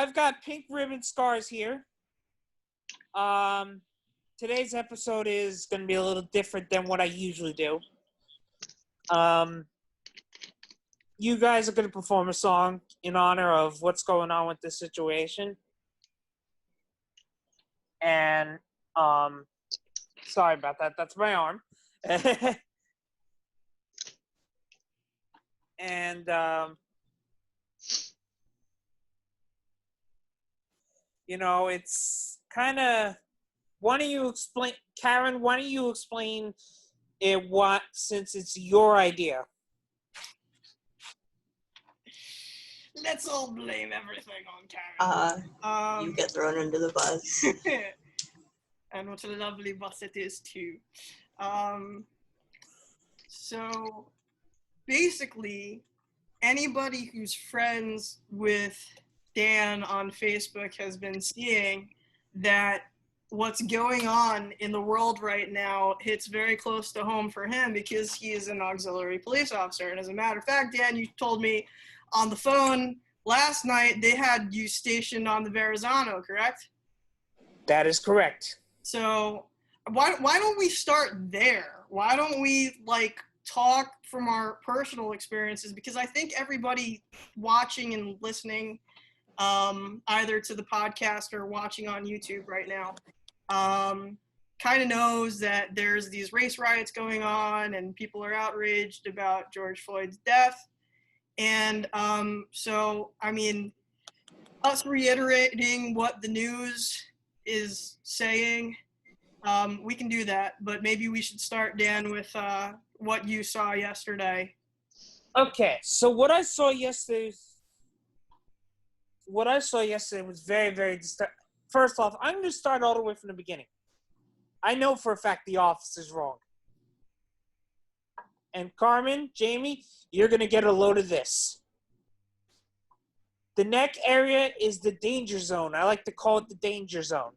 I've got pink ribbon scars here. Today's episode is going to be a little different than what I usually do. You guys are going to perform a song in honor of what's going on with this situation. And, sorry about that. That's my arm. And, it's kind of, why don't you explain, Caryn, why don't you explain it since it's your idea? Let's all blame everything on Caryn. You get thrown under the bus. And what a lovely bus it is, too. So, basically, anybody who's friends with Dan on Facebook has been seeing that what's going on in the world right now hits very close to home for him because he is an auxiliary police officer. And as a matter of fact, Dan, you told me on the phone last night they had you stationed on the Verrazano, correct? That is correct. So why don't we start there? Why don't we talk from our personal experiences? Because I think everybody watching and listening either to the podcast or watching on YouTube right now kind of knows that there's these race riots going on and people are outraged about George Floyd's death. And so, I mean, us reiterating what the news is saying, we can do that, but maybe we should start, Dan, with what you saw yesterday. Okay, so what I saw yesterday was very, very disturbing. First off, I'm going to start all the way from the beginning. I know for a fact the officer's wrong. And Carmen, Jamie, you're going to get a load of this. The neck area is the danger zone. I like to call it the danger zone.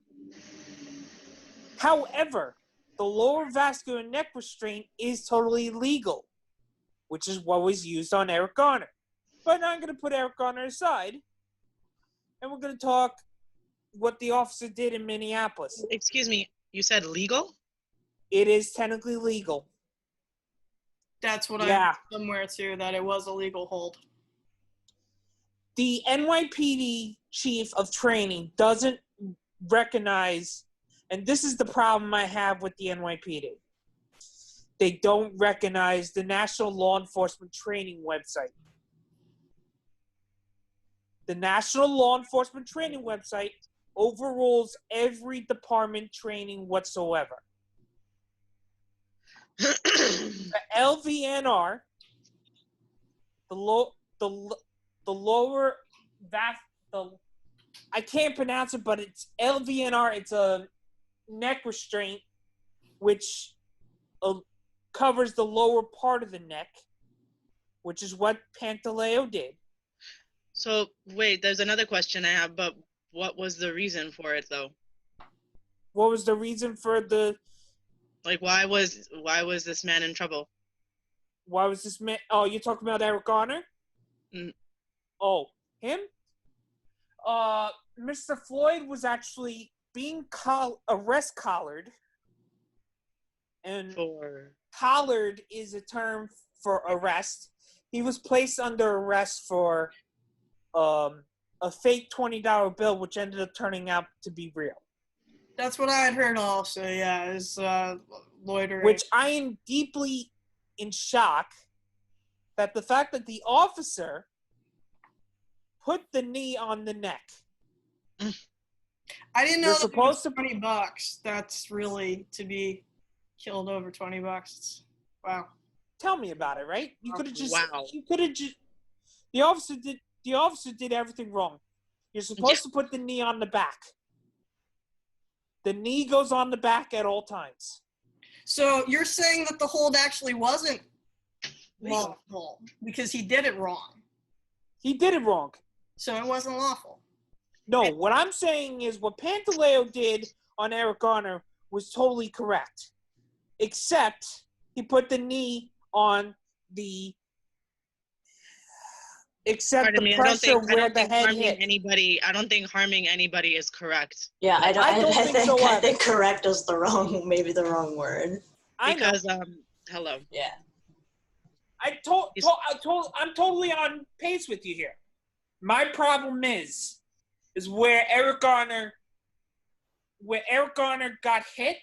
However, the lower vascular neck restraint is totally legal, which is what was used on Eric Garner. But I'm going to put Eric Garner aside, and we're going to talk what the officer did in Minneapolis. Excuse me, you said legal? It is technically legal. That's what I read somewhere too, that it was a legal hold. The NYPD chief of training doesn't recognize, and this is the problem I have with the NYPD. They don't recognize the National Law Enforcement Training website. The National Law Enforcement Training website overrules every department training whatsoever. The LVNR, I can't pronounce it, but it's LVNR. It's a neck restraint which covers the lower part of the neck, which is what Pantaleo did. So, wait, there's another question I have, but what was the reason for it, though? What was the reason for the... why was this man in trouble? Why was this man... Oh, you're talking about Eric Garner? Oh, him? Mr. Floyd was actually being arrest collared. And collared is a term for arrest. He was placed under arrest for a fake $20 bill, which ended up turning out to be real. That's what I had heard also, yeah, is loitering. Which I am deeply in shock that the fact that the officer put the knee on the neck. I didn't know that it was $20. That's really to be killed over $20. Wow. Tell me about it, right? You could have just. Wow. You could have just. The officer did everything wrong. You're supposed to put the knee on the back. The knee goes on the back at all times. So you're saying that the hold actually wasn't lawful because he did it wrong. He did it wrong. So it wasn't lawful. No, what I'm saying is what Pantaleo did on Eric Garner was totally correct. Except he put the knee on the except Pardon the me, pressure I where don't the think head harming hit. anybody. I don't think harming anybody is correct. Yeah, I don't think so I either. think correct is maybe the wrong word. Because hello. Yeah. I'm totally on pace with you here. My problem is where Eric Garner got hit.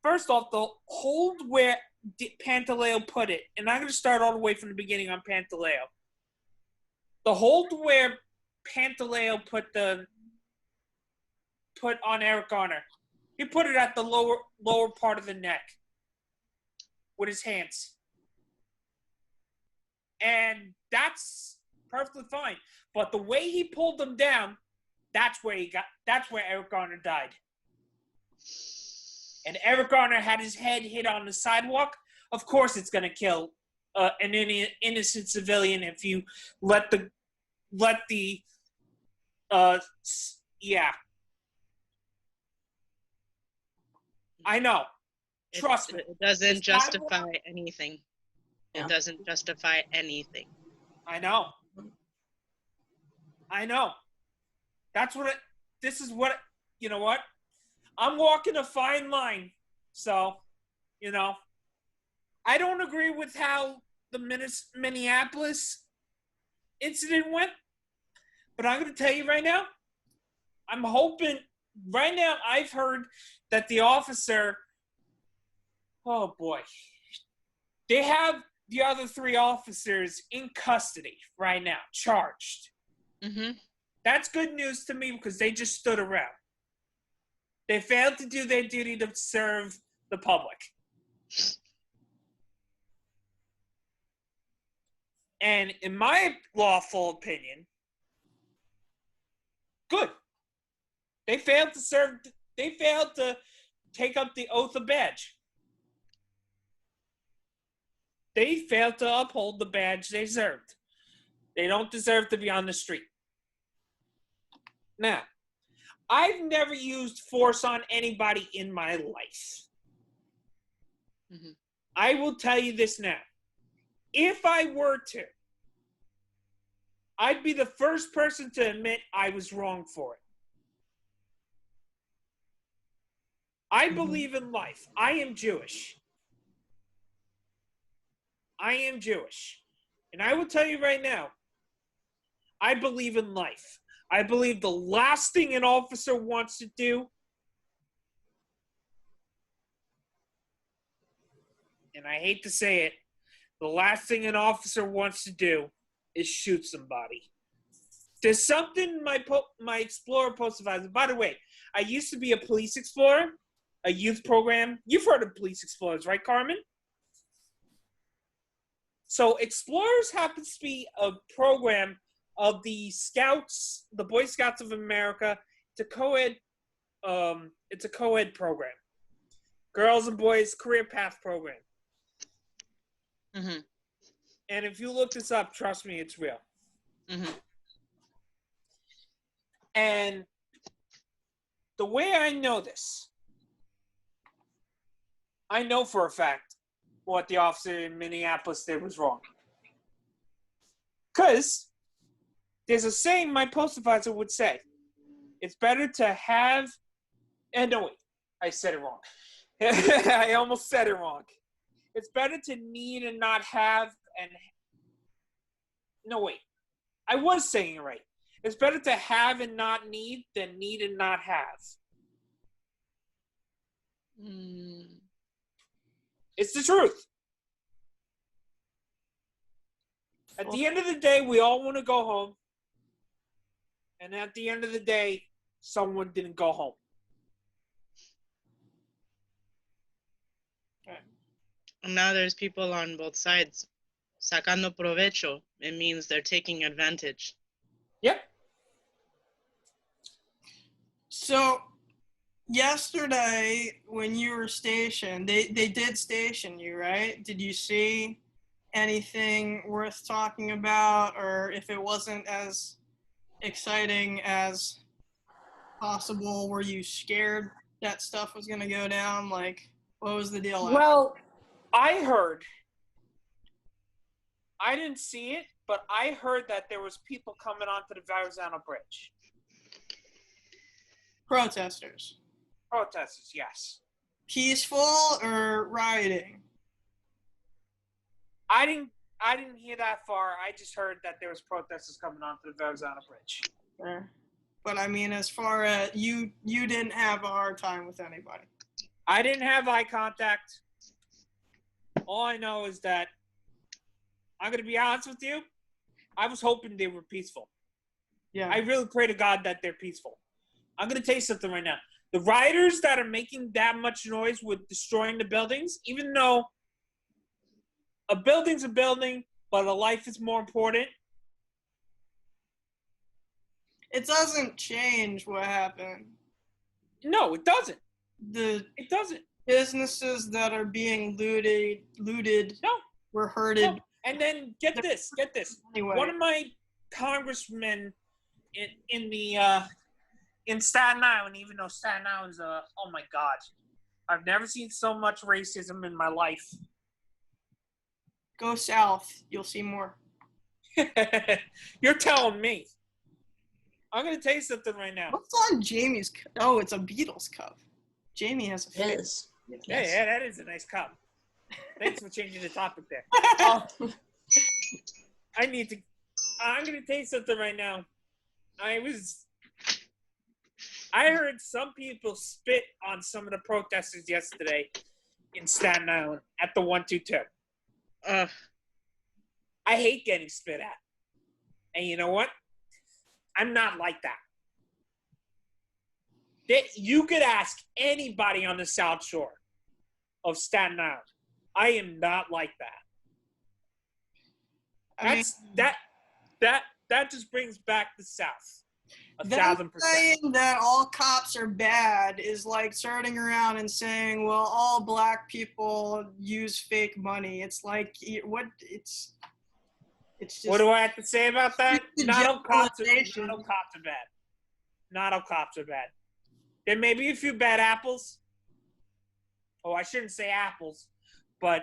First off, the hold where Pantaleo put it, and I'm going to start all the way from the beginning on Pantaleo. The hold where Pantaleo put on Eric Garner, he put it at the lower part of the neck with his hands. And that's perfectly fine. But the way he pulled them down, that's where Eric Garner died. And Eric Garner had his head hit on the sidewalk. Of course it's going to kill an innocent civilian if you let the yeah. I know. Trust me. It doesn't justify anything. Yeah. It doesn't justify anything. I know. You know what? I'm walking a fine line. So, I don't agree with how the Minneapolis incident went. But I'm going to tell you right now, I'm hoping, right now I've heard that the officer, oh boy, they have the other 3 officers in custody right now, charged. Mm-hmm. That's good news to me because they just stood around. They failed to do their duty to serve the public. And in my lawful opinion, good. They failed to take up the oath of badge. They failed to uphold the badge they served. They don't deserve to be on the street. Now, I've never used force on anybody in my life. Mm-hmm. I will tell you this now. If I were to, I'd be the first person to admit I was wrong for it. I believe in life. I am Jewish. And I will tell you right now, I believe in life. I believe the last thing an officer wants to do, and I hate to say it, the last thing an officer wants to do is shoot somebody. There's something my Explorer post advisor. By the way, I used to be a police explorer, a youth program. You've heard of police explorers, right, Carmen? So Explorers happens to be a program of the Scouts, the Boy Scouts of America. It's a co-ed program. Girls and boys career path program. Mm-hmm. And if you look this up, trust me, it's real. Mm-hmm. And the way I know this, I know for a fact what the officer in Minneapolis did was wrong. Because there's a saying my post advisor would say, it's better to have, and no, wait, I said it wrong. I almost said it wrong. It's better to need and not have, and no, wait, I was saying it right. It's better to have and not need than need and not have. It's the truth. At the end of the day, we all want to go home. And at the end of the day, someone didn't go home. And now there's people on both sides sacando provecho. It means they're taking advantage. Yep. So yesterday when you were stationed, they did station you, right? Did you see anything worth talking about, or if it wasn't as exciting as possible, were you scared that stuff was going to go down? Like, what was the deal? Well, I heard, I didn't see it, but I heard that there was people coming onto the Verrazano Bridge. Protesters. Protesters, yes. Peaceful or rioting? I didn't hear that far. I just heard that there was protesters coming onto the Verrazano Bridge. Sure. But I mean, as far as you didn't have a hard time with anybody. I didn't have eye contact. All I know is that I'm going to be honest with you. I was hoping they were peaceful. Yeah. I really pray to God that they're peaceful. I'm going to tell you something right now. The rioters that are making that much noise with destroying the buildings, even though a building's a building, but a life is more important. It doesn't change what happened. No, it doesn't. It doesn't. Businesses that are being looted were hurted. No. And then get this. Anyway. One of my congressmen in Staten Island, even though Staten Island's oh my God, I've never seen so much racism in my life. Go south, you'll see more. You're telling me. I'm gonna tell you something right now. What's on Jamie's cup? Oh, it's a Beatles cup. Jamie has a It is. Yeah, that is a nice cup. Thanks for changing the topic there. I'm gonna tell you something right now. I heard some people spit on some of the protesters yesterday in Staten Island at the 122. I hate getting spit at. And you know what? I'm not like that. You could ask anybody on the South Shore of Staten Island. I am not like that. That just brings back the South. 1,000%. Saying that all cops are bad is like starting around and saying, well, all black people use fake money. It's like, it's just. What do I have to say about that? Not all cops are bad. Not all cops are bad. There may be a few bad apples. Oh, I shouldn't say apples, but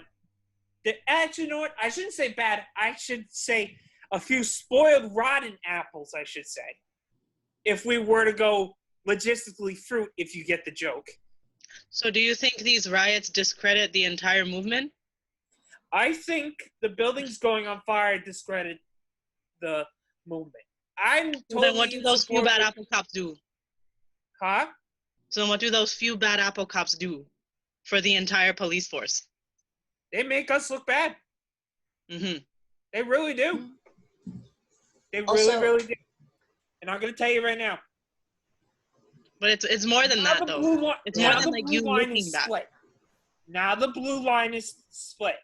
actually, you know what? I shouldn't say bad. I should say a few spoiled, rotten apples, I should say. If we were to go logistically fruit, if you get the joke. So do you think these riots discredit the entire movement? I think the buildings going on fire discredit the movement. I'm totally then what do those few bad apple cops do? Huh? So what do those few bad apple cops do for the entire police force? They make us look bad. Mm-hmm. They really do. They Also, really do. And I'm going to tell you right now. But it's more than that, though. It's more than like you looking back. Split. Now the blue line is split.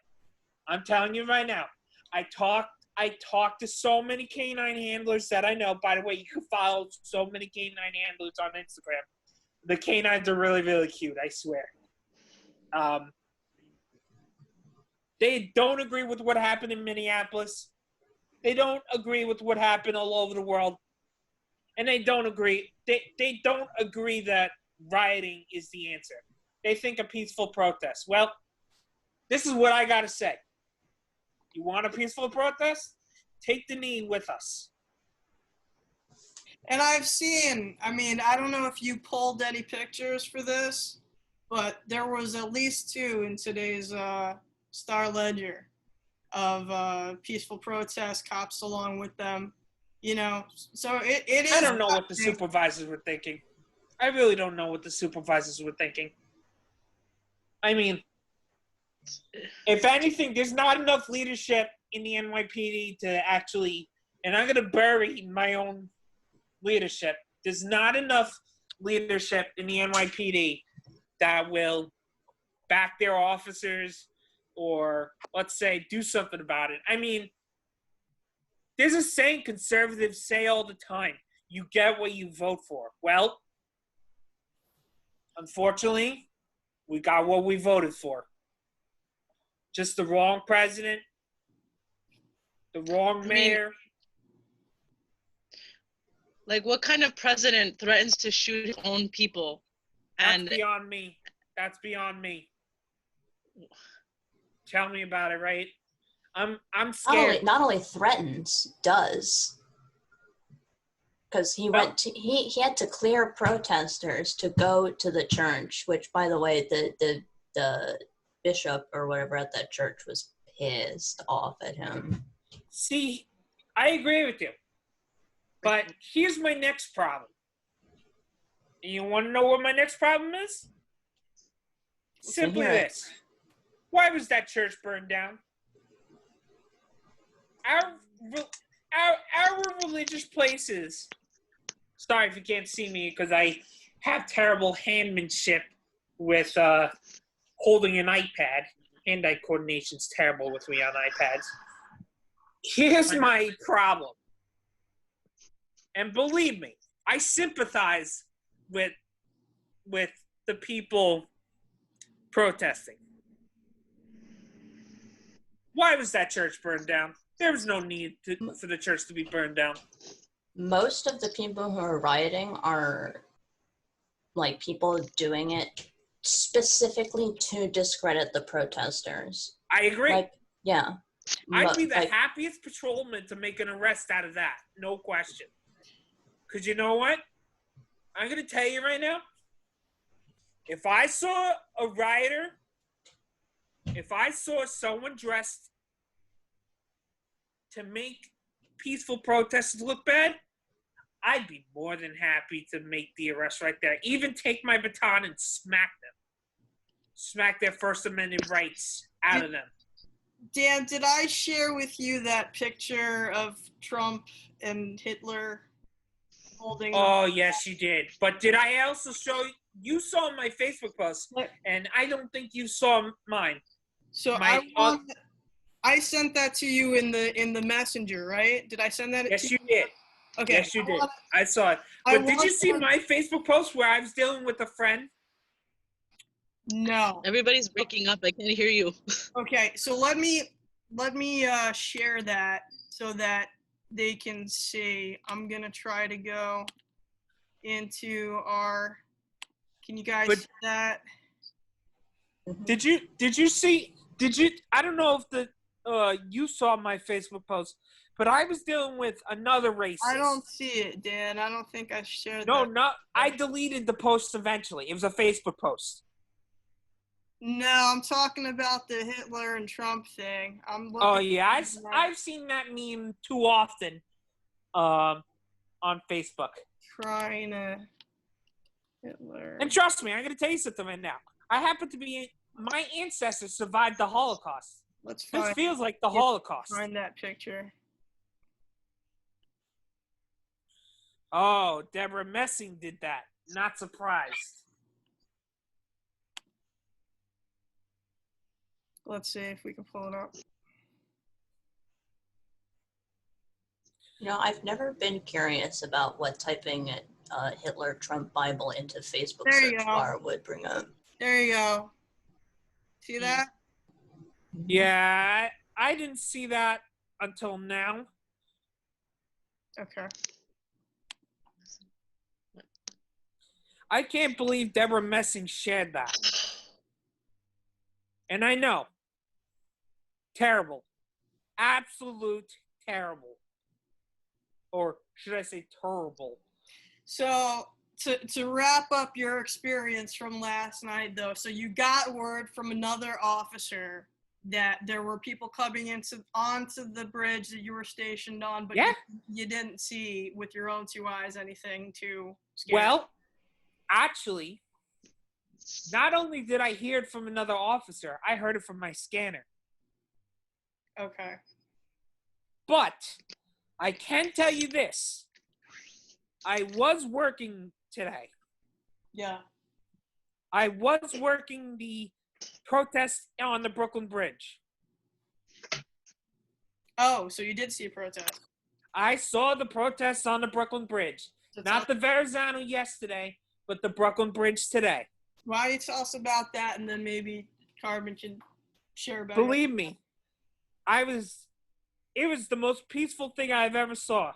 I'm telling you right now. I talked to so many canine handlers that I know. By the way, you can follow so many canine handlers on Instagram. The canines are really, really cute, I swear. They don't agree with what happened in Minneapolis. They don't agree with what happened all over the world. And they don't agree. They don't agree that rioting is the answer. They think a peaceful protest. Well, this is what I got to say. You want a peaceful protest? Take the knee with us. And I've seen, I don't know if you pulled any pictures for this, but there was at least 2 in today's Star Ledger of peaceful protest, cops along with them. You know, so it is. I don't know what the supervisors were thinking. I really don't know what the supervisors were thinking. I mean, if anything, there's not enough leadership in the NYPD to actually, and I'm going to bury my own leadership. There's not enough leadership in the NYPD that will back their officers or, let's say, do something about it. I mean, there's a saying conservatives say all the time, you get what you vote for. Well, unfortunately, we got what we voted for. Just the wrong president, the wrong mayor. Like, what kind of president threatens to shoot his own people? That's beyond me. That's beyond me. Tell me about it, right? I'm scared. Not only threatens, does. Because he had to clear protesters to go to the church, which, by the way, the bishop or whatever at that church was pissed off at him. See, I agree with you. But here's my next problem. You want to know what my next problem is? Simply this. Why was that church burned down? Our religious places. Sorry if you can't see me because I have terrible handmanship with holding an iPad. Hand-eye coordination's terrible with me on iPads. Here's my problem. And believe me, I sympathize with the people protesting. Why was that church burned down? There was no need for the church to be burned down. Most of the people who are rioting are like people doing it specifically to discredit the protesters. I agree. Like, yeah. I'd be the happiest patrolman to make an arrest out of that. No question. Because you know what? I'm going to tell you right now. If I saw a rioter, if I saw someone dressed to make peaceful protests look bad, I'd be more than happy to make the arrest right there. Even take my baton and smack them. Smack their First Amendment rights out of them. Dan, did I share with you that picture of Trump and Hitler holding? Oh, yes, you did. But did I also show you saw my Facebook post, and I don't think you saw mine. So I sent that to you in the messenger, right? Did I send that? Yes, you did. Okay. Yes, you did. I saw it. But did you see my Facebook post where I was dealing with a friend? No. Everybody's breaking up. I can't hear you. Okay, so let me share that so that they can see. I'm gonna try to go into our. Can you guys see that? Did you see? I don't know if you saw my Facebook post, but I was dealing with another racist. I don't see it, Dan. I don't think I shared No, that. no. I deleted the post eventually. It was a Facebook post. No, I'm talking about the Hitler and Trump thing. Oh yeah, I've seen that meme too often, on Facebook. Trying to Hitler. And trust me, I'm gonna tell you something right now. I happen to be my ancestors survived the Holocaust. Let's find. This feels like the Holocaust. Find that picture. Oh, Deborah Messing did that. Not surprised. Let's see if we can pull it up. You know, I've never been curious about what typing Hitler Trump Bible into Facebook search bar would bring up. There you go. See that? Yeah, I didn't see that until now. Okay. I can't believe Deborah Messing shared that. And I know. Terrible. Absolute terrible. Or should I say terrible? So to wrap up your experience from last night, though, so you got word from another officer that there were people coming onto the bridge that you were stationed on, but you didn't see with your own two eyes anything too scary. Well, actually, not only did I hear it from another officer, I heard it from my scanner. Okay. But I can tell you this. I was working today. Yeah. I was working the protest on the Brooklyn Bridge. Oh, so you did see a protest. I saw the protests on the Brooklyn Bridge. Not the Verrazano yesterday, but the Brooklyn Bridge today. Why don't you tell us about that, and then maybe Caryn can share about it. Believe me, it was the most peaceful thing I've ever saw.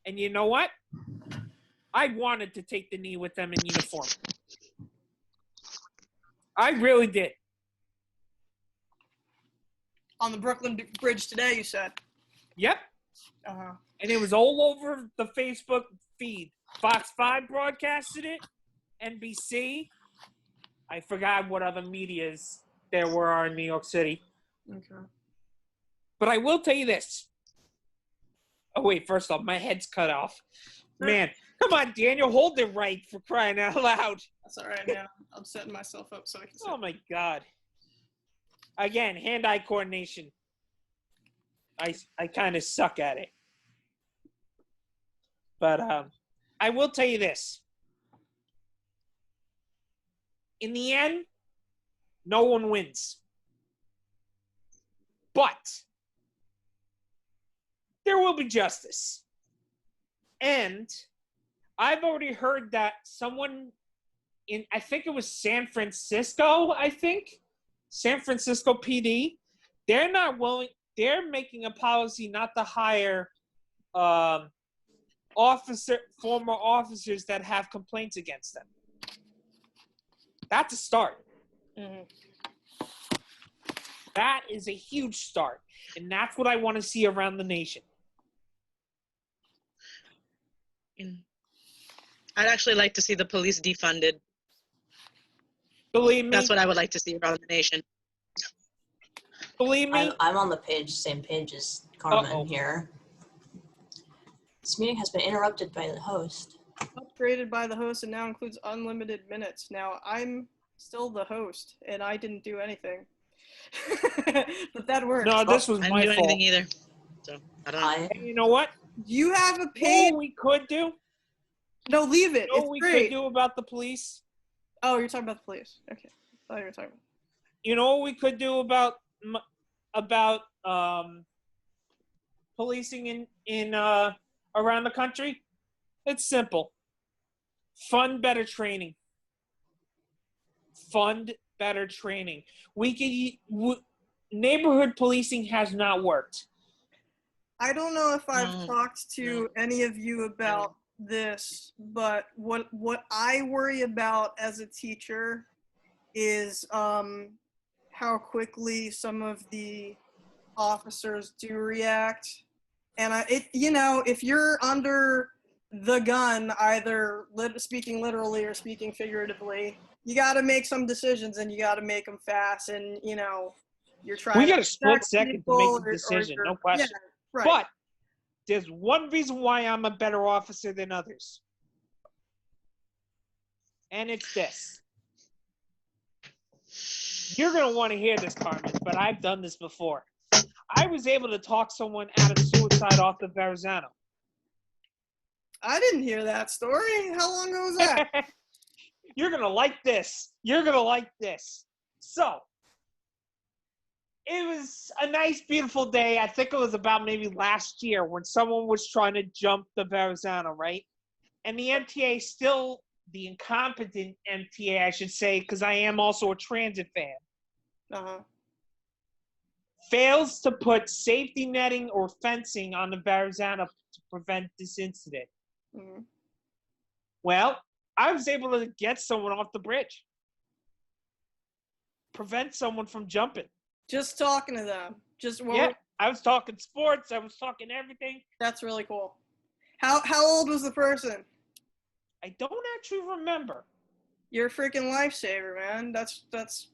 And you know what? I wanted to take the knee with them in uniform. I really did. On the Brooklyn Bridge today, you said. Yep. Uh-huh. And it was all over the Facebook feed. Fox 5 broadcasted it. NBC. I forgot what other medias there were in New York City. Okay. But I will tell you this. Oh, wait, first off, my head's cut off. Man, come on, Daniel, hold it right for crying out loud. That's all right, man. I'm setting myself up so I can sit. Oh, my God. Again, hand-eye coordination. I kind of suck at it. But I will tell you this. In the end, no one wins. But there will be justice. And I've already heard that someone in, I think it was San Francisco, San Francisco PD, they're not willing, they're making a policy not to hire former officers that have complaints against them. That's a start. Mm-hmm. That is a huge start. And that's what I want to see around the nation. I'd actually like to see the police defunded. Believe me. That's what I would like to see around the nation. Believe me. I'm on the same page as Carmen here. This meeting has been interrupted by the host. Upgraded by the host and now includes unlimited minutes. Now, I'm still the host, and I didn't do anything. But that works. No, this was I didn't my do fault. anything either. So, I don't know. Hey, you know what? Do you have a You page? know what we could do? No, leave it. You know It's what we great. could do about the police? Oh, you're talking about the police. Okay. I thought you were talking about. You know what we could do about policing in around the country? It's simple. Fund better training. Fund better training. Neighborhood policing has not worked. I don't know if I've talked to any of you about this, but what I worry about as a teacher is how quickly some of the officers do react. And if you're under the gun, either speaking literally or speaking figuratively, you got to make some decisions, and you got to make them fast. And you're trying. We got a split second to make a decision, no question. Yeah, right. But there's one reason why I'm a better officer than others. And it's this. You're going to want to hear this, Carmen, but I've done this before. I was able to talk someone out of suicide off the Verrazano. I didn't hear that story. How long ago was that? You're going to like this. You're going to like this. So, it was a nice, beautiful day. I think it was about maybe last year when someone was trying to jump the Verrazano, right? And the MTA still, the incompetent MTA, I should say, because I am also a transit fan, fails to put safety netting or fencing on the Verrazano to prevent this incident. Mm-hmm. Well, I was able to get someone off the bridge. Prevent someone from jumping. Just talking to them. I was talking sports. I was talking everything. That's really cool. How old was the person? I don't actually remember. You're a freaking lifesaver, man. That's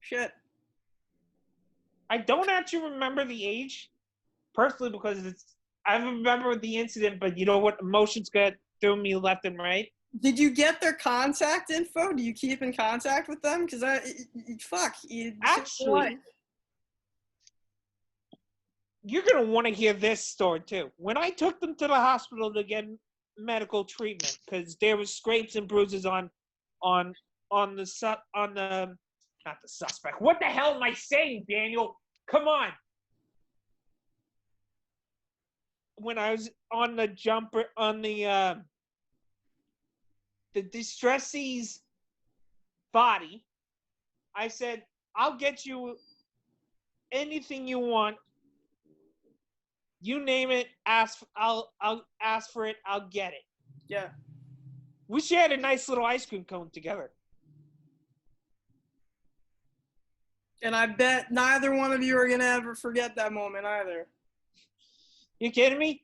shit. I don't actually remember the age, personally, because I remember the incident, but you know what? Emotions got through me left and right. Did you get their contact info? Do you keep in contact with them? Because actually, you're going to want to hear this story too. When I took them to the hospital to get medical treatment, because there was scrapes and bruises on not the suspect. What the hell am I saying, Daniel? Come on. When I was on the jumper, on the distressee's body, I said, I'll get you anything you want. You name it, I'll ask for it, I'll get it. Yeah. We shared a nice little ice cream cone together. And I bet neither one of you are going to ever forget that moment either. You kidding me?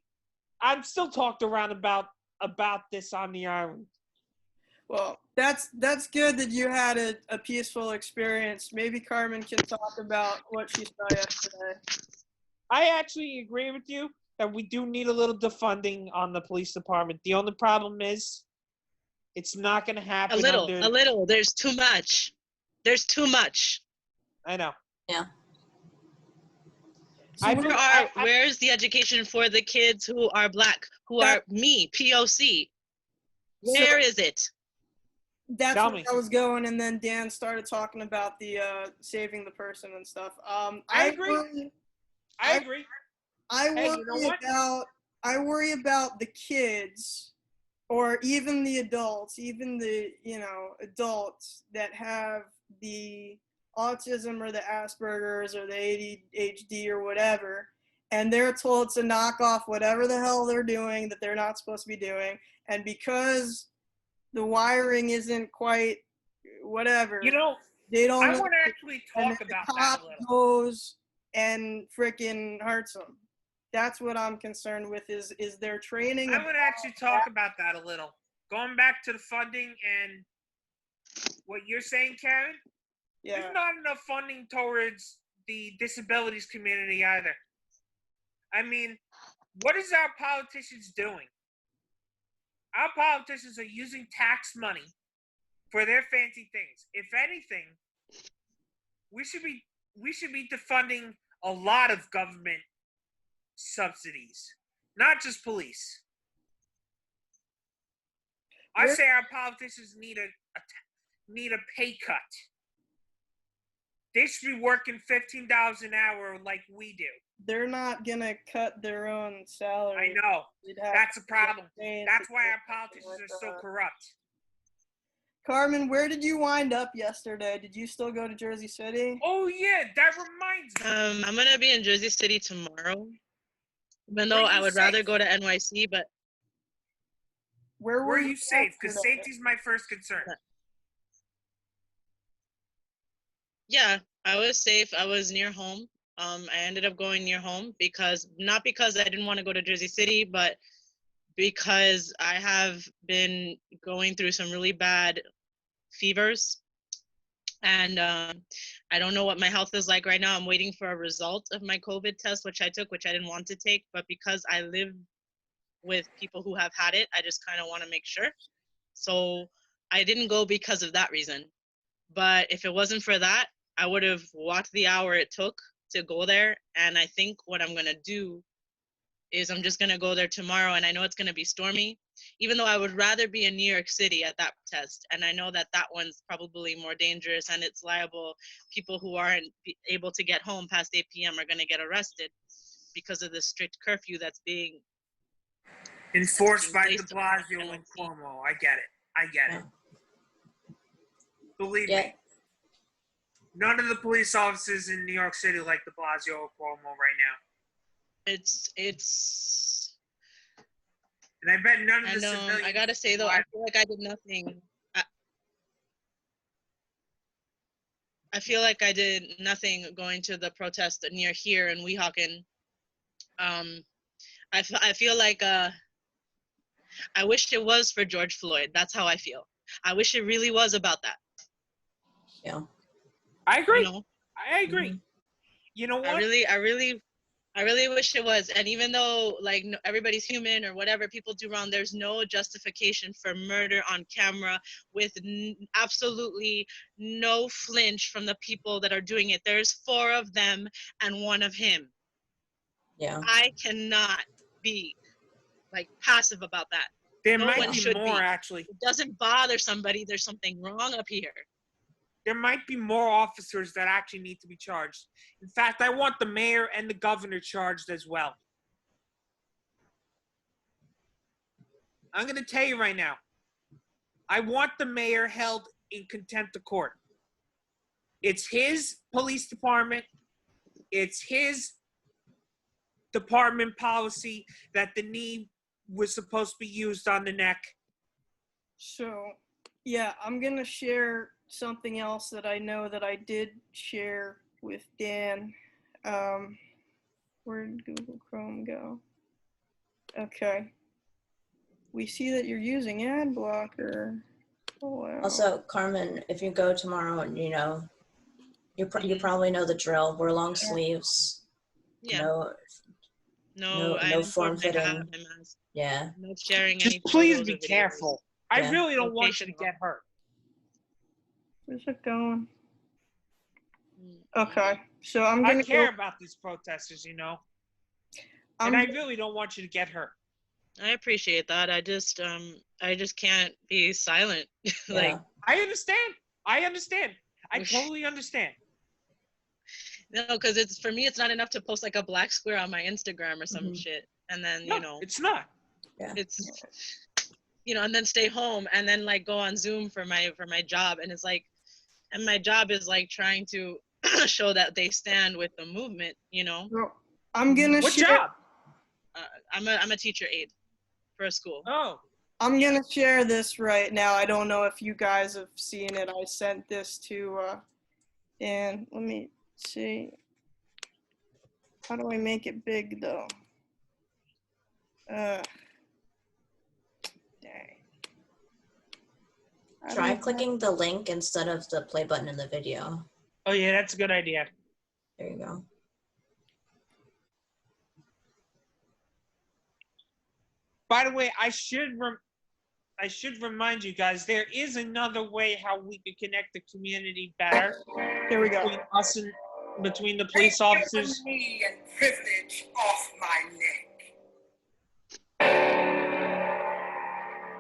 I'm still talked around about this on the island. Well, that's good that you had a peaceful experience. Maybe Carmen can talk about what she saw yesterday. I actually agree with you that we do need a little defunding on the police department. The only problem is it's not going to happen. A little. There's too much. I know. Yeah. So where's the education for the kids who are Black, who are me, POC? Where is it? That's where I was going, and then Dan started talking about the saving the person and stuff. I agree. I agree. I worry about the kids, or even the adults, adults that have the autism or the Asperger's or the ADHD or whatever, and they're told to knock off whatever the hell they're doing that they're not supposed to be doing, and because the wiring isn't quite whatever, they don't. I want to actually talk about that a little. Goes and freaking hurts them. That's what I'm concerned with. Is their training? I want to actually talk about that a little. Going back to the funding and what you're saying, Caryn. Yeah. There's not enough funding towards the disabilities community either. I mean, what is our politicians doing? Our politicians are using tax money for their fancy things. If anything, we should be defunding a lot of government subsidies, not just police. I say our politicians need a pay cut. They should be working $15 an hour like we do. They're not gonna cut their own salary. I know. That's a problem. That's why our politicians are so corrupt. Carmen, where did you wind up yesterday? Did you still go to Jersey City? Oh yeah, that reminds me. I'm gonna be in Jersey City tomorrow. Even though I would rather go to NYC, but where were you safe? Because safety's my first concern. Yeah, I was safe. I was near home. I ended up going near home not because I didn't want to go to Jersey City, but because I have been going through some really bad fevers. And I don't know what my health is like right now. I'm waiting for a result of my COVID test, which I took, which I didn't want to take. But because I live with people who have had it, I just kind of want to make sure. So I didn't go because of that reason. But if it wasn't for that, I would have walked the hour it took to go there. And I think what I'm going to do is I'm just going to go there tomorrow. And I know it's going to be stormy, even though I would rather be in New York City at that test. And I know that one's probably more dangerous and it's liable. People who aren't able to get home past 8 p.m. are going to get arrested because of the strict curfew that's being enforced by de Blasio and Cuomo. I get it. Believe me. None of the police officers in New York City like de Blasio or Cuomo right now. It's. And I bet none of the civilians. I gotta say though, I feel like I did nothing. I feel like I did nothing going to the protest near here in Weehawken. I feel like I wish it was for George Floyd. That's how I feel. I wish it really was about that. Yeah. I agree. I agree. Mm-hmm. You know what? I really wish it was. And even though like everybody's human or whatever people do wrong, there's no justification for murder on camera with absolutely no flinch from the people that are doing it. There's 4 of them and 1 of him. Yeah. I cannot be like passive about that. There might be more actually. It doesn't bother somebody. There's something wrong up here. There might be more officers that actually need to be charged. In fact, I want the mayor and the governor charged as well. I'm going to tell you right now. I want the mayor held in contempt of court. It's his police department. It's his department policy that the knee was supposed to be used on the neck. So, yeah, I'm going to share something else that I know that I did share with Dan. Where did Google Chrome go? Okay. We see that you're using ad blocker. Oh, wow. Also, Carmen, if you go tomorrow, you know, you probably know the drill. Wear long sleeves. Yeah. No form fitting. Yeah. No sharing Just any please photos be or videos. careful. I Yeah. really don't want you to get hurt. Where's it going? Okay, so I'm gonna I care about these protesters, you know, and I really don't want you to get hurt. I appreciate that. I just can't be silent. Like, Yeah. I understand. I totally understand. no, because it's for me, it's not enough to post like a black square on my Instagram or some shit, and then No, you know, it's not. Yeah. it's and then stay home and then like go on Zoom for my job, and it's like, and my job is like trying to show that they stand with the movement, you know. Well, I'm gonna What share. job? I'm a teacher aide for a school. Oh. I'm gonna share this right now. I don't know if you guys have seen it. I sent this to Dan. Let me see. How do I make it big though? Dang. Try clicking the link instead of the play button in the video. Oh yeah, that's a good idea. There you go. By the way, I should remind you guys, there is another way how we could connect the community better. Here we go. Between us and between the police officers. Take me and privilege off my neck.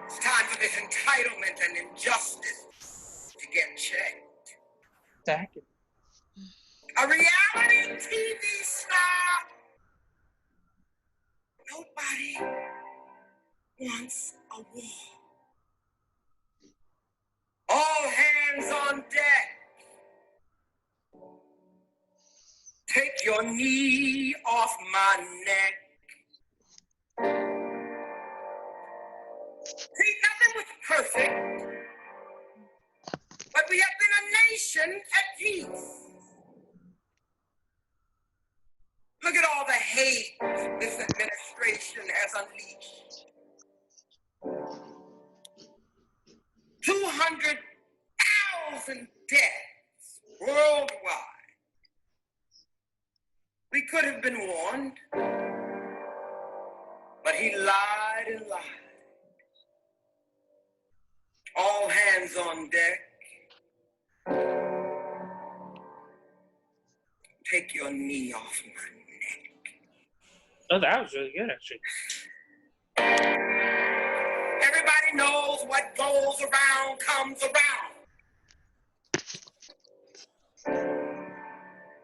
It's time for this entitlement and injustice to get checked. Exactly. A reality TV star. Nobody wants a war. All hands on deck. Take your knee off my neck. See, nothing was perfect, but we have been a nation at peace. Look at all the hate this administration has unleashed. 200,000 deaths worldwide. We could have been warned, but he lied and lied. All hands on deck. Take your knee off my neck. Oh, that was really good, actually. Everybody knows what goes around comes around.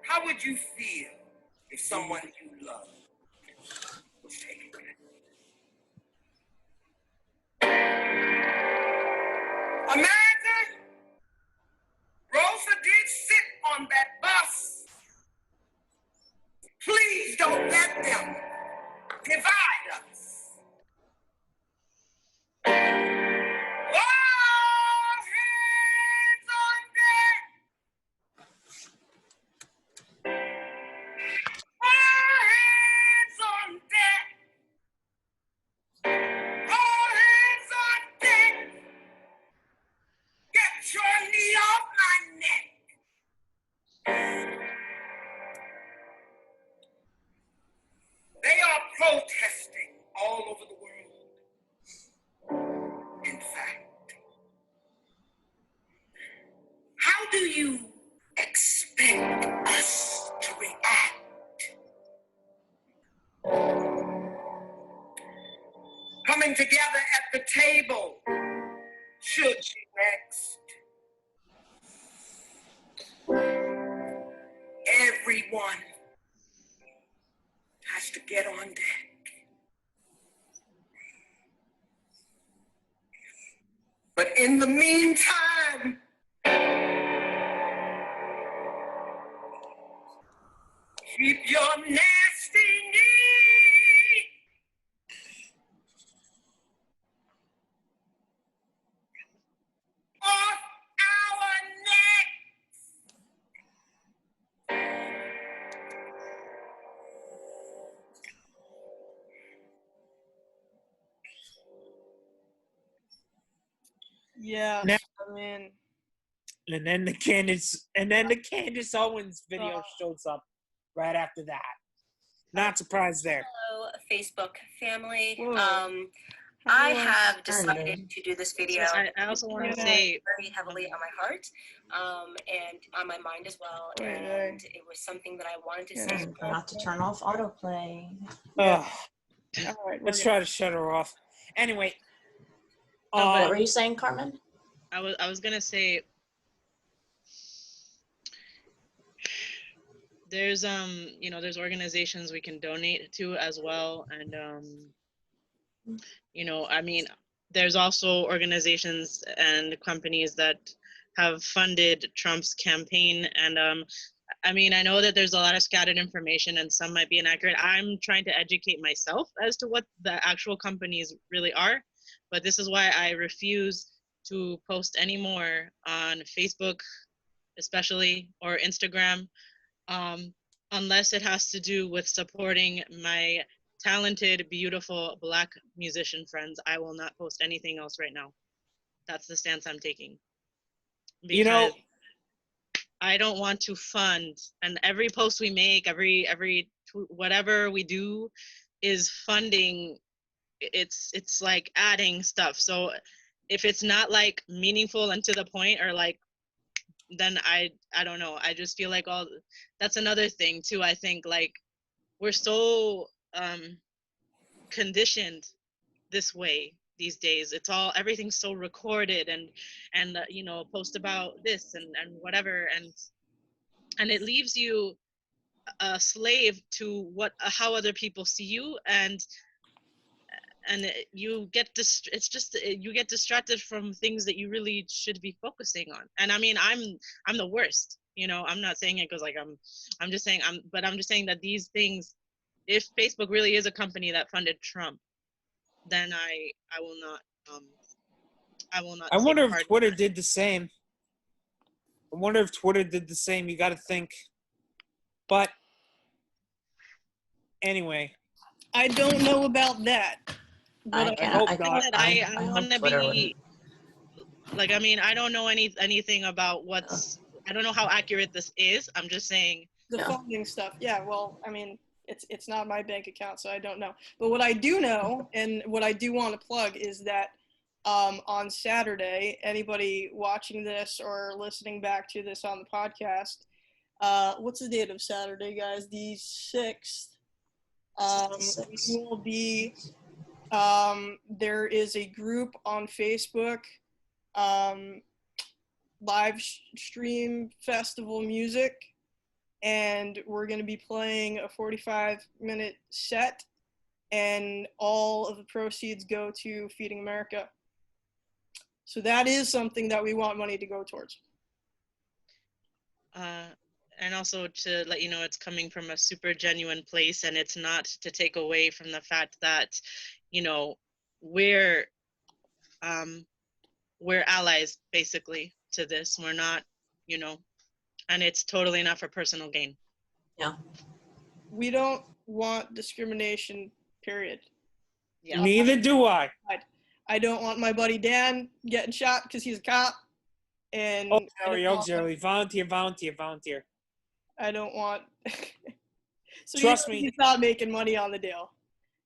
How would you feel if someone you love was taken back? America, Rosa did sit on that bus. Please don't let them divide us. All hands on deck. All hands on deck. All hands on deck. Get your knee off my neck. They are protesting all over the world. In fact, how do you expect us to react? Coming together at the table should be next. Everyone has to get on deck. But in the meantime, keep your nasty knee off our neck. Yeah, Now- I mean, And then the Candace Owens video shows up right after that. Not surprised there. Hello, Facebook family. Whoa. I have decided to do this video. So I also want to Yeah. say very heavily on my heart, and on my mind as well. Oy, And it was something that I wanted to say. And not to turn off autoplay. Yeah. Ugh. all right, Let's try to shut her off. Anyway. What were you saying, Carmen? I was gonna say there's there's organizations we can donate to as well, and I mean, there's also organizations and companies that have funded Trump's campaign, and I mean, I know that there's a lot of scattered information and some might be inaccurate. I'm trying to educate myself as to what the actual companies really are, but this is why I refuse to post any more on Facebook, especially, or Instagram, unless it has to do with supporting my talented, beautiful Black musician friends. I will not post anything else right now. That's the stance I'm taking. Because I don't want to fund, and every post we make, every whatever we do is funding. It's like adding stuff. So if it's not like meaningful and to the point, or like, then I don't know. I just feel like that's another thing too. I think like we're so conditioned this way these days. Everything's so recorded and post about this and whatever, and it leaves you a slave to how other people see you, and you get you get distracted from things that you really should be focusing on. And I mean, I'm the worst, I'm not saying it because like I'm just saying I'm just saying that these things, if Facebook really is a company that funded Trump, then I will not I wonder if Twitter did the same. You got to think. But anyway, I don't know about that. But I want to be like, I mean, I don't know anything about I don't know how accurate this is. I'm just saying the funding stuff. Yeah, well, I mean, it's not my bank account, so I don't know. But what I do know, and what I do want to plug, is that on Saturday, anybody watching this or listening back to this on the podcast, what's the date of Saturday, guys? The 6th. We will be, there is a group on Facebook, live stream festival music, and we're going to be playing a 45-minute set, and all of the proceeds go to Feeding America. So that is something that we want money to go towards. And also to let you know, it's coming from a super genuine place, and it's not to take away from the fact that, we're allies basically to this. We're not, and it's totally not for personal gain. Yeah. We don't want discrimination, period. Yeah. Neither do I. I don't want my buddy Dan getting shot because he's a cop. And Jerry, volunteer. I don't want. So trust me, he's not making money on the deal.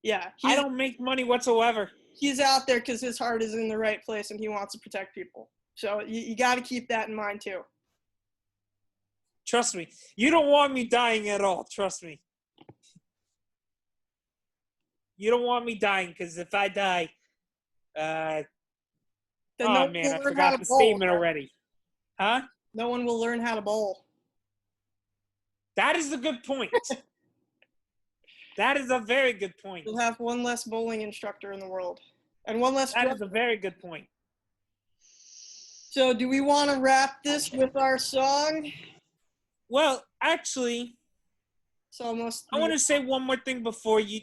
Yeah, I don't make money whatsoever. He's out there because his heart is in the right place and he wants to protect people. So you got to keep that in mind too. Trust me, you don't want me dying at all. Trust me. You don't want me dying because if I die, I forgot the statement already. Huh? No one will learn how to bowl. That is a good point. That is a very good point. We'll have one less bowling instructor in the world. And one less. That is a very good point. So do we want to wrap this with our song? Well, actually, it's almost. I want to say one more thing before you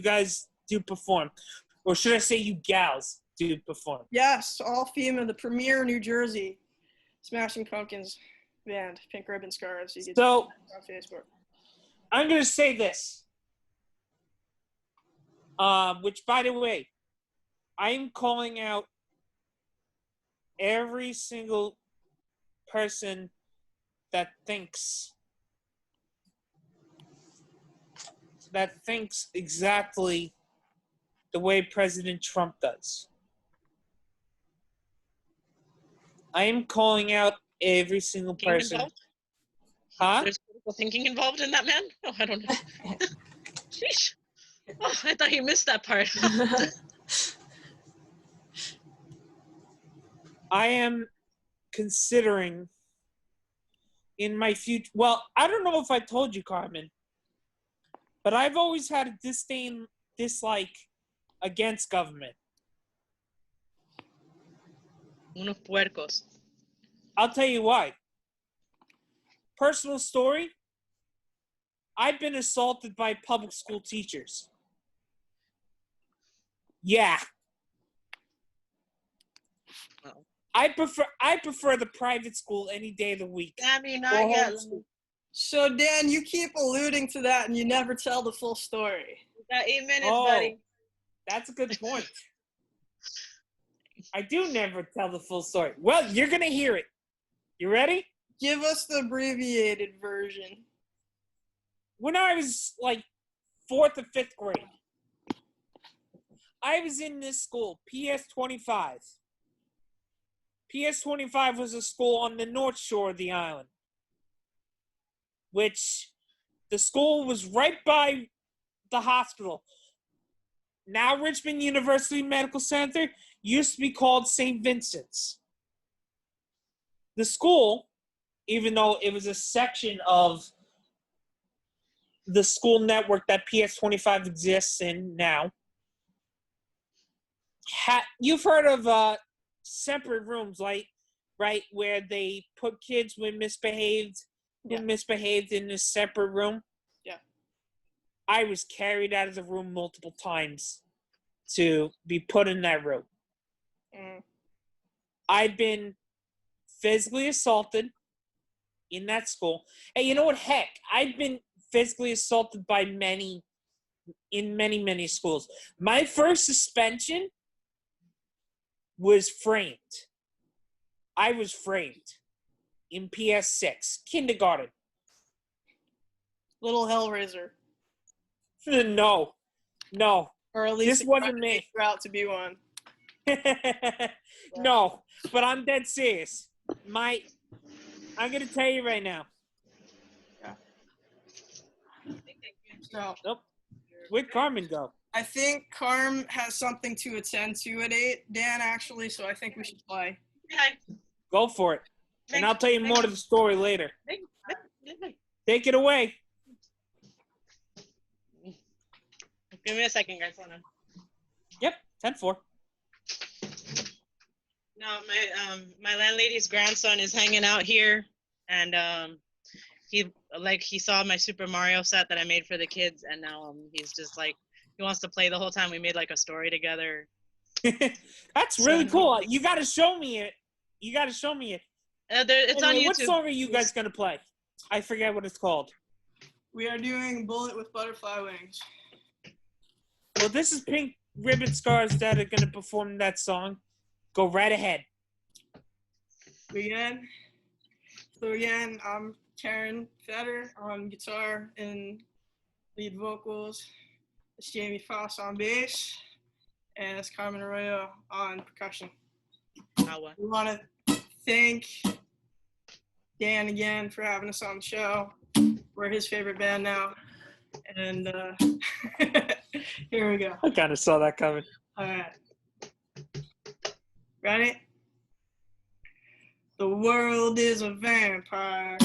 guys do perform. Or should I say you gals do perform? Yes, all female, the premier New Jersey Smashing Pumpkins band, Pink Ribbon Scars. So, on Facebook. I'm going to say this. Which, by the way, I am calling out every single person that thinks exactly the way President Trump does. I am calling out every single person. Involved? Huh? There's critical thinking involved in that man? Oh, I don't know. Sheesh. Oh, I thought you missed that part. I am considering in my future. Well, I don't know if I told you, Carmen, but I've always had a dislike against government. Unos puercos. I'll tell you why. Personal story. I've been assaulted by public school teachers. Yeah. Oh. I prefer the private school any day of the week. Sammy, not yet. So Dan, you keep alluding to that and you never tell the full story. We got 8 minutes, buddy. That's a good point. I do never tell the full story. Well, you're going to hear it. You ready? Give us the abbreviated version. When I was like 4th or 5th grade, I was in this school, PS25. PS25 was a school on the north shore of the island, which the school was right by the hospital. Now Richmond University Medical Center used to be called St. Vincent's. The school, even though it was a section of the school network that PS25 exists in now, you've heard of separate rooms, like, right, where they put kids who misbehaved in a separate room? Yeah. I was carried out of the room multiple times to be put in that room. I've been physically assaulted in that school. And you know what? Heck, I've been physically assaulted by many schools. My first suspension was framed. I was framed in PS6, kindergarten. Little Hellraiser. No. Or at least this wasn't me. Out to be one. No, but I'm dead serious. I'm gonna tell you right now. Yeah. So, nope. Where'd Carmen go? I think Carm has something to attend to at 8, Dan, actually, so I think we should play. Okay. Go for it. And I'll tell you more of the story later. Take it away. Give me a second, guys. Hold on. Yep, 10-4. No, my landlady's grandson is hanging out here, and he saw my Super Mario set that I made for the kids, and now he's just like, he wants to play the whole time. We made like a story together. That's really cool. You got to show me it. It's anyway, on YouTube. What song are you guys gonna play? I forget what it's called. We are doing Bullet with Butterfly Wings. Well, this is Pink Ribbon Scars that are gonna perform that song. Go right ahead. Again, I'm Caryn Fetter on guitar and lead vocals. It's Jamie Foss on bass, and it's Carmen Arroyo on percussion. We want to thank Dan again for having us on the show. We're his favorite band now, and here we go. I kind of saw that coming. All right. Ready? The world is a vampire.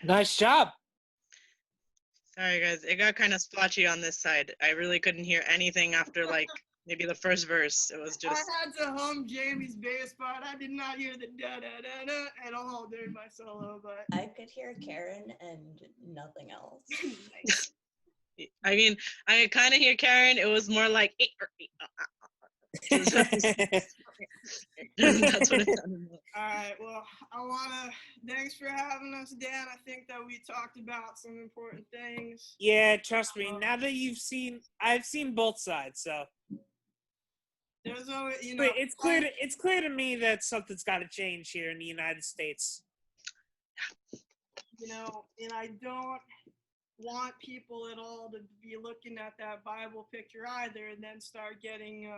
Nice job. Sorry, guys. It got kind of splotchy on this side. I really couldn't hear anything after, like, maybe the first verse. It was just... I had to hum Jamie's bass part. I did not hear the da-da-da-da at all during my solo, but... I could hear Caryn and nothing else. Nice. I mean, I kind of hear Caryn. It was more like... That's what it sounded like. All right, well, thanks for having us, Dan. I think that we talked about some important things. Yeah, trust me. Now that I've seen both sides, so there's always, but it's clear to me that something's got to change here in the United States. And I don't want people at all to be looking at that Bible picture either, and then start getting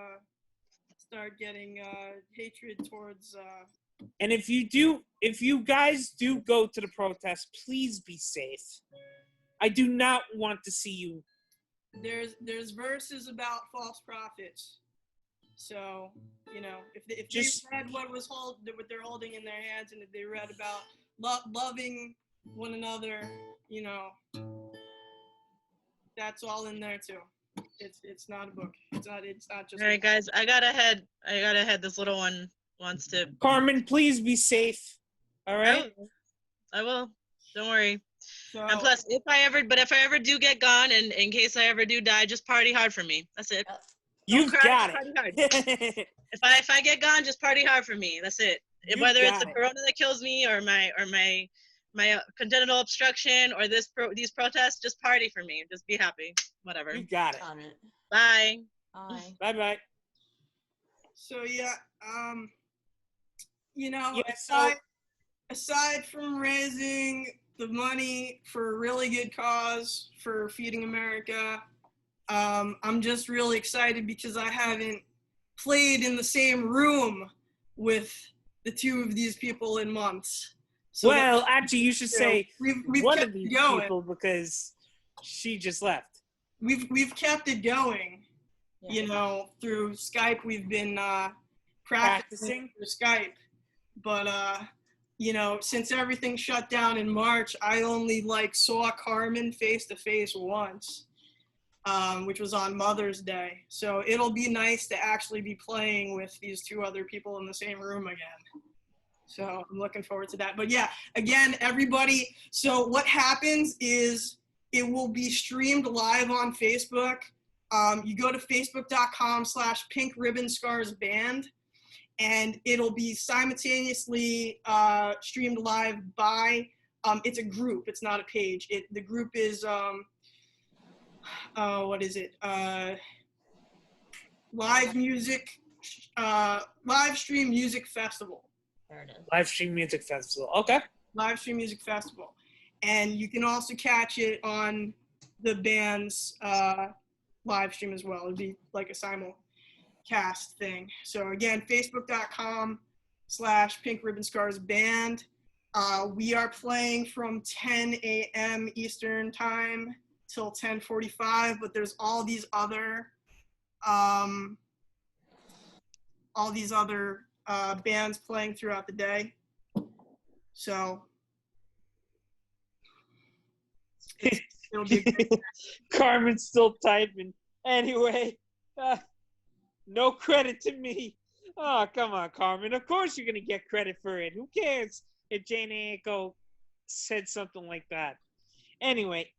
hatred towards. And if you guys do go to the protest, please be safe. I do not want to see you. There's verses about false prophets, so if they read what they're holding in their hands, and if they read about loving one another, that's all in there too. It's not a book. It's not just. All right, guys. I gotta head. This little one wants to. Carmen, please be safe. All right. I will. Don't worry. So, and plus, if I ever do get gone, and in case I ever do die, just party hard for me. That's it. You've got it. If I get gone, just party hard for me. That's it. Whether it's the corona that kills me or my congenital obstruction or these protests, just party for me. Just be happy. Whatever. You got it. Bye. Bye. Bye. So yeah, so, aside from raising the money for a really good cause for Feeding America, I'm just really excited because I haven't played in the same room with the two of these people in months. So actually, you should say we've one kept of these it going. people because she just left. We've kept it going, through Skype. We've been practicing through Skype, but you know, since everything shut down in March, I only like saw Carmen face to face once, which was on Mother's Day. So it'll be nice to actually be playing with these two other people in the same room again. So I'm looking forward to that. But yeah, again, everybody, so what happens is it will be streamed live on Facebook. You go to facebook.com/PinkRibbonScarsBand, and it'll be simultaneously streamed live by, it's a group, it's not a page. The group is, what is it? Live Stream Music Festival. There it is. Live Stream Music Festival. Okay. Live Stream Music Festival. And you can also catch it on the band's live stream as well. It'd be like a simulcast thing. So again, facebook.com/PinkRibbonScarsBand. We are playing from 10 a.m. Eastern time till 10:45, but there's all these other bands playing throughout the day. So it'll be Carmen's still typing. Anyway, no credit to me. Oh, come on, Carmen. Of course you're going to get credit for it. Who cares if Jane Aiko said something like that? Anyway,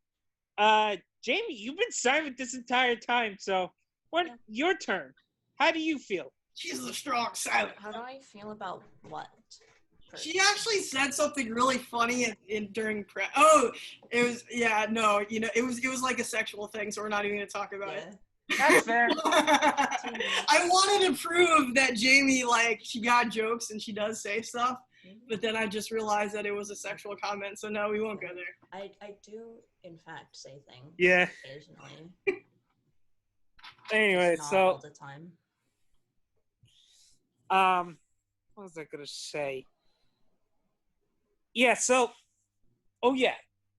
Jamie, you've been silent this entire time, so your turn. How do you feel? She's a strong silent. How do I feel about what? She actually said something really funny during prep. Oh, it was, yeah, no, you know, it was like a sexual thing, so we're not even gonna talk about it. That's fair. I wanted to prove that Jamie, like, she got jokes and she does say stuff, but then I just realized that it was a sexual comment, so no, we won't go there. I do, in fact, say things. Yeah. Occasionally. Anyway, Not so all the time. what was I gonna say? Yeah, so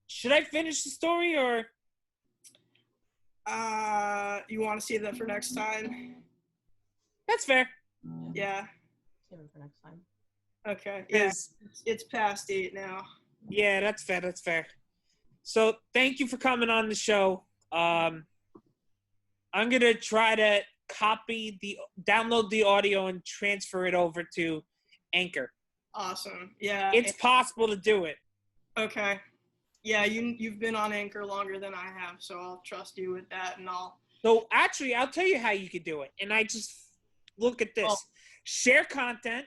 should I finish the story or You want to save that for next time? that's fair. Yeah. Save it for next time. Okay. Yeah. It's past 8 now. Yeah, that's fair. That's fair. So thank you for coming on the show. I'm gonna try to download the audio and transfer it over to Anchor. Awesome. Yeah. It's possible to do it. Okay. Yeah, you've been on Anchor longer than I have, so I'll trust you with that, and So actually, I'll tell you how you could do it. And I just look at this: share content,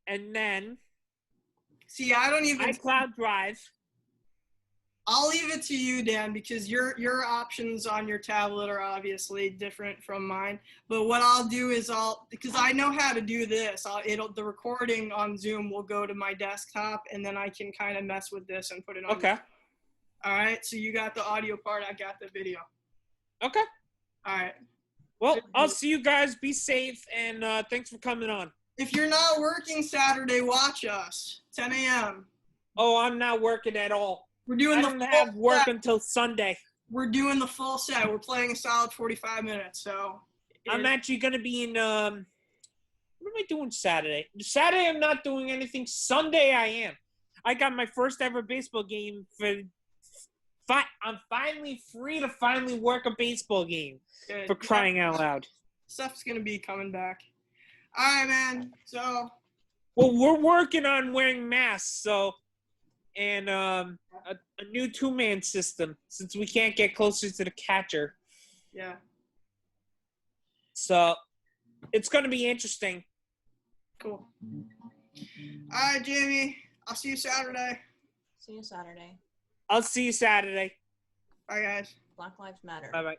and then see. I don't even iCloud Drive. I'll leave it to you, Dan, because your options on your tablet are obviously different from mine. But what I'll do is because I know how to do this, the recording on Zoom will go to my desktop, and then I can kind of mess with this and put it on. Okay. All right. So you got the audio part, I got the video. Okay. All right. Well, I'll see you guys. Be safe, and thanks for coming on. If you're not working Saturday, watch us. 10 a.m. Oh, I'm not working at all. We're doing I don't have work until Sunday. We're doing the full set. We're playing a solid 45 minutes. So I'm actually going to be in, what am I doing Saturday? Saturday I'm not doing anything. Sunday I am. I got my first ever baseball game I'm finally free to finally work a baseball game. Good. For crying out loud. Stuff's going to be coming back. All right, man. So. Well, we're working on wearing masks, and a new two-man system since we can't get closer to the catcher. Yeah. So it's going to be interesting. Cool. All right, Jamie. I'll see you Saturday. See you Saturday. I'll see you Saturday. Bye, guys. Black Lives Matter. Bye-bye.